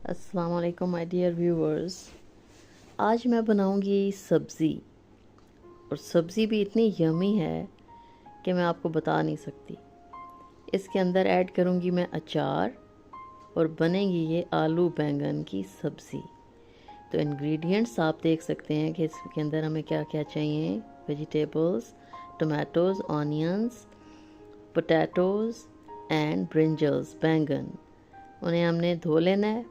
अस्सलाम वालेकुम my dear viewers. आज मैं बनाऊंगी सब्ज़ी, और सब्ज़ी भी इतनी यमी है कि मैं आपको बता नहीं सकती। इसके अंदर ऐड करूंगी मैं अचार, और बनेगी ये आलू बैंगन की सब्ज़ी। तो इंग्रेडिएंट्स आप देख सकते हैं कि इसके अंदर हमें क्या क्या चाहिए। Vegetables, tomatoes, onions, potatoes and brinjals, बैंगन। उन्हें हमने धो लेना है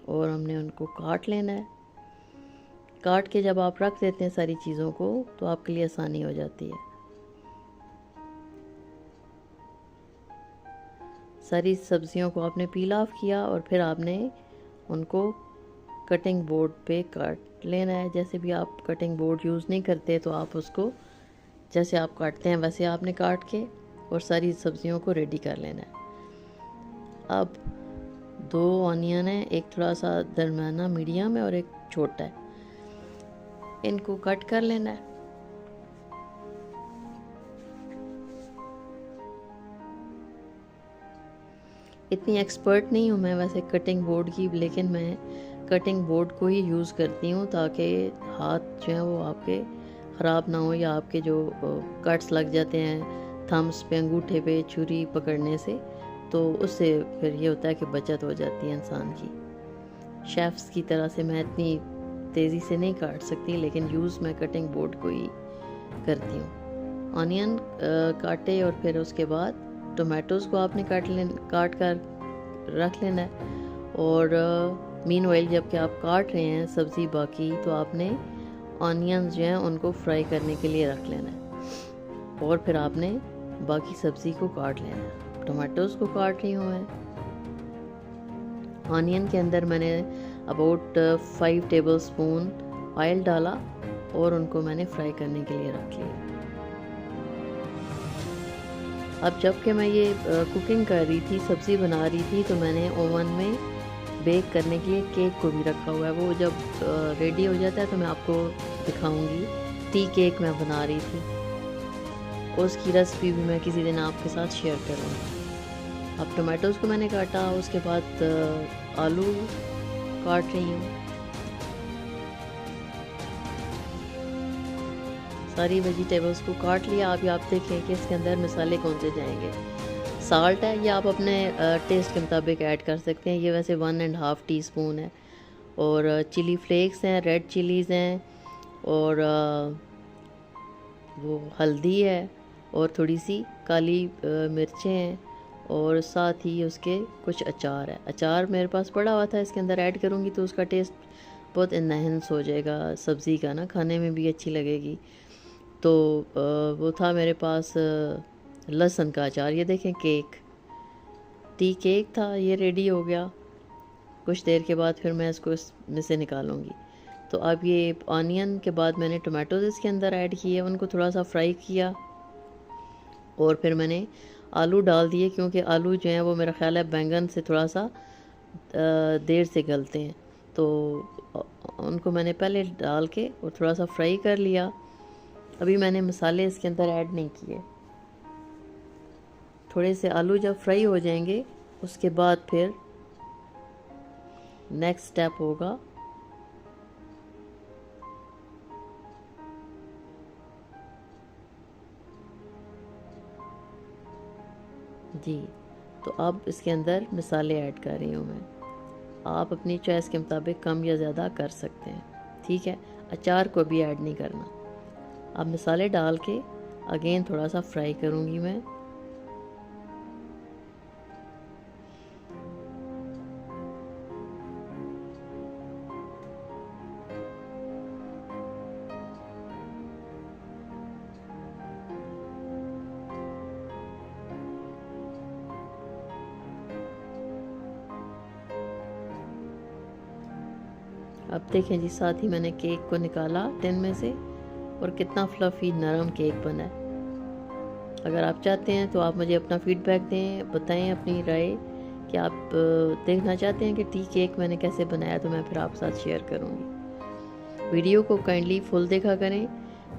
और हमने उनको काट लेना है। काट के जब आप रख देते हैं सारी चीज़ों को, तो आपके लिए आसानी हो जाती है। सारी सब्जियों को आपने पील ऑफ किया और फिर आपने उनको कटिंग बोर्ड पे काट लेना है। जैसे भी आप कटिंग बोर्ड यूज़ नहीं करते तो आप उसको जैसे आप काटते हैं वैसे आपने काट के और सारी सब्जियों को रेडी कर लेना है। अब 2 ऑनियन है, एक थोड़ा सा दरमियाना मीडियम है और एक छोटा है। इनको कट कर लेना है। इतनी एक्सपर्ट नहीं हूँ मैं वैसे कटिंग बोर्ड की, लेकिन मैं कटिंग बोर्ड को ही यूज़ करती हूँ ताकि हाथ जो है वो आपके ख़राब ना हो, या आपके जो कट्स लग जाते हैं थम्स पे, अंगूठे पे छुरी पकड़ने से, तो उससे फिर ये होता है कि बचत हो जाती है इंसान की। शेफ्स की तरह से मैं इतनी तेज़ी से नहीं काट सकती, लेकिन यूज़ मैं कटिंग बोर्ड को ही करती हूँ। ऑनियन काटे और फिर उसके बाद टोमेटोज़ को आपने काट कर रख लेना है। और मीन ऑयल जबकि आप काट रहे हैं सब्ज़ी बाकी, तो आपने ऑनियंस जो हैं उनको फ्राई करने के लिए रख लेना है, और फिर आपने बाकी सब्ज़ी को काट लेना है। टोमेटोज़ को काट रही हूँ मैं। ऑनियन के अंदर मैंने अबाउट 5 टेबलस्पून ऑयल डाला और उनको मैंने फ्राई करने के लिए रख लिया। अब जबकि मैं ये कुकिंग कर रही थी, सब्ज़ी बना रही थी, तो मैंने ओवन में बेक करने के लिए केक को भी रखा हुआ है। वो जब रेडी हो जाता है तो मैं आपको दिखाऊंगी। टी केक मैं बना रही थी, उसकी रेसिपी भी मैं किसी दिन आपके साथ शेयर करूँगी। अब टमाटोज़ को मैंने काटा, उसके बाद आलू काट रही हूँ। सारी वेजिटेबल्स को काट लिया। अभी आप देखें कि इसके अंदर मसाले कौन से जाएंगे। साल्ट है, ये आप अपने टेस्ट के मुताबिक ऐड कर सकते हैं। ये वैसे 1.5 टीस्पून है। और चिली फ्लेक्स हैं, रेड चिलीज़ हैं, और वो हल्दी है, और थोड़ी सी काली मिर्चें हैं, और साथ ही उसके कुछ अचार है। अचार मेरे पास पड़ा हुआ था, इसके अंदर ऐड करूँगी तो उसका टेस्ट बहुत इन्हेंस हो जाएगा सब्ज़ी का ना, खाने में भी अच्छी लगेगी। तो वो था मेरे पास लहसुन का अचार। ये देखें, टी केक था, ये रेडी हो गया। कुछ देर के बाद फिर मैं इसको इसमें से निकालूंगी। तो अब ये ऑनियन के बाद मैंने टमाटोज़ इसके अंदर ऐड किए, उनको थोड़ा सा फ्राई किया, और फिर मैंने आलू डाल दिए, क्योंकि आलू जो हैं वो मेरा ख्याल है बैंगन से थोड़ा सा देर से गलते हैं। तो उनको मैंने पहले डाल के और थोड़ा सा फ्राई कर लिया। अभी मैंने मसाले इसके अंदर ऐड नहीं किए। थोड़े से आलू जब फ्राई हो जाएंगे, उसके बाद फिर नेक्स्ट स्टेप होगा जी। तो अब इसके अंदर मसाले ऐड कर रही हूँ मैं। आप अपनी चॉइस के मुताबिक कम या ज़्यादा कर सकते हैं, ठीक है। अचार को भी ऐड नहीं करना। अब मसाले डाल के अगेन थोड़ा सा फ्राई करूँगी मैं। अब देखें जी, साथ ही मैंने केक को निकाला टिन में से, और कितना फ्लफ़ी नरम केक बना है। अगर आप चाहते हैं तो आप मुझे अपना फीडबैक दें, बताएं अपनी राय कि आप देखना चाहते हैं कि टी केक मैंने कैसे बनाया, तो मैं फिर आपके साथ शेयर करूँगी। वीडियो को काइंडली फुल देखा करें।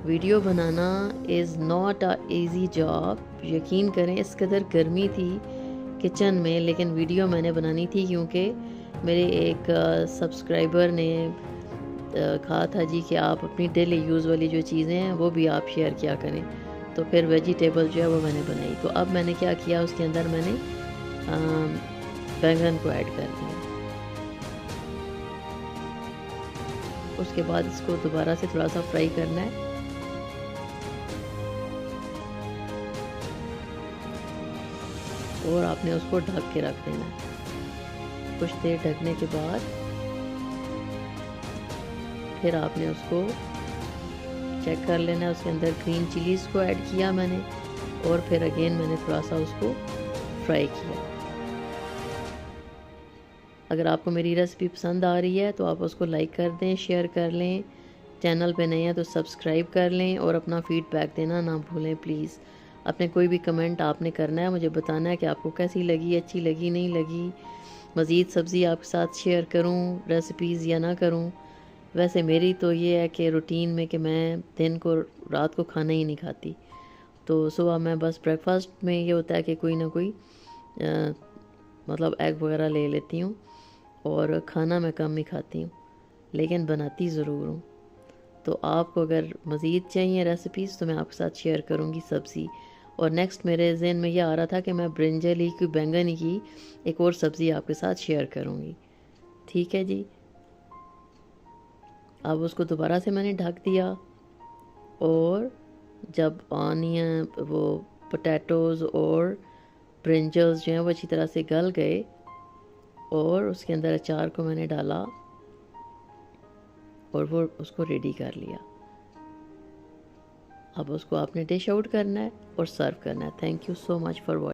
Video banana is not a easy job. यकीन करें, इस कदर गर्मी थी किचन में, लेकिन वीडियो मैंने बनानी थी क्योंकि मेरे एक सब्सक्राइबर ने कहा था जी कि आप अपनी डेली यूज़ वाली जो चीज़ें हैं वो भी आप शेयर किया करें। तो फिर वेजिटेबल जो है वो मैंने बनाई। तो अब मैंने क्या किया, उसके अंदर मैंने बैंगन को ऐड कर दिया। उसके बाद इसको दोबारा से थोड़ा सा फ्राई करना है। और आपने उसको ढक के रख देना है। कुछ देर ढकने के बाद फिर आपने उसको चेक कर लेना है। उसके अंदर ग्रीन चिलीज़ को ऐड किया मैंने, और फिर अगेन मैंने थोड़ा सा उसको फ्राई किया। अगर आपको मेरी रेसिपी पसंद आ रही है तो आप उसको लाइक कर दें, शेयर कर लें। चैनल पे नए हैं तो सब्सक्राइब कर लें, और अपना फीडबैक देना ना भूलें प्लीज़। अपने कोई भी कमेंट आपने करना है, मुझे बताना है कि आपको कैसी लगी, अच्छी लगी, नहीं लगी। मज़ीद सब्ज़ी आपके साथ शेयर करूं रेसिपीज़ या ना करूं। वैसे मेरी तो ये है कि रूटीन में कि मैं दिन को रात को खाना ही नहीं खाती। तो सुबह मैं बस ब्रेकफास्ट में ये होता है कि कोई ना कोई मतलब एग वगैरह ले लेती हूँ, और खाना मैं कम ही खाती हूँ, लेकिन बनाती ज़रूर हूँ। तो आपको अगर मज़ीद चाहिए रेसिपीज़ तो मैं आपके साथ शेयर करूँगी सब्ज़ी। और नेक्स्ट मेरे ज़हन में ये आ रहा था कि मैं ब्रिंजल ही की, बैंगन ही की एक और सब्ज़ी आपके साथ शेयर करूँगी। ठीक है जी। अब उसको दोबारा से मैंने ढक दिया, और जब ऑनियन, वो पोटैटोज़ और ब्रिंजल्स जो हैं वो अच्छी तरह से गल गए, और उसके अंदर अचार को मैंने डाला और वो उसको रेडी कर लिया। अब उसको आपने डिश आउट करना है और सर्व करना है। Thank you so much for watching.